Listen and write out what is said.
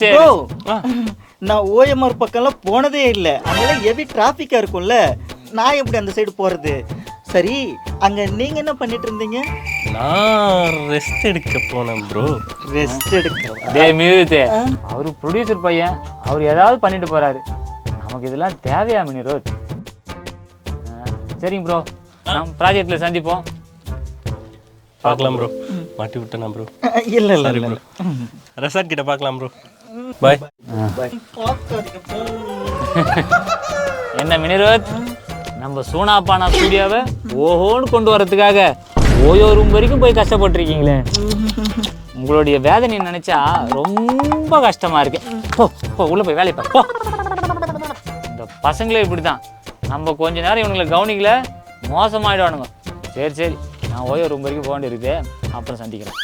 Bro நான் OMR பக்கம்லாம் போனதே இல்லை. அங்கெல்லாம் ஹெவி டிராஃபிக்காக இருக்கும்ல, நான் எப்படி அந்த சைடு போகிறது? சரி, அங்கே நீங்கள் என்ன பண்ணிட்டு இருந்தீங்க? நான் ரெஸ்ட் எடுக்க போனேன் ப்ரோ. ரெஸ்ட் எடுக்க? டேய் மியூதே, அவரு ப்ரொடியூசர் பையன், அவர் ஏதாவது பண்ணிட்டு போறாரு. நமக்கு இதெல்லாம் தேவையா மினிரோத்? சரிங்க ப்ரோ, நம்ம ப்ராஜெக்ட்ல சந்திப்போம். பார்க்கலாம் ப்ரோ. மாட்டி விட்டேனா ப்ரோ? இல்லை இல்லை சரி ப்ரோ, ரெசார்ட் கிட்ட பார்க்கலாம் ப்ரோ. பாய். என்ன மினிரோத், நம்ம சூனாப்பானா ஸ்டூடியோவை ஓஹோன்னு கொண்டு வரதுக்காக ஓயோ ரூம் வரைக்கும் போய் கஷ்டப்பட்டுருக்கீங்களே. உங்களுடைய வேதனையை நினைச்சா ரொம்ப கஷ்டமா இருக்கு. போ உள்ள போய் வேலையை பாரு. இந்த பசங்களே இப்படிதான், நம்ம கொஞ்ச நேரம் இவங்களை கவனிக்கல மோசமாயிடுவானுங்க. சரி நான் ஓயோ ரூம் வரைக்கும் போக வேண்டியிருக்குது, அப்புறம் சந்திக்கிறேன்.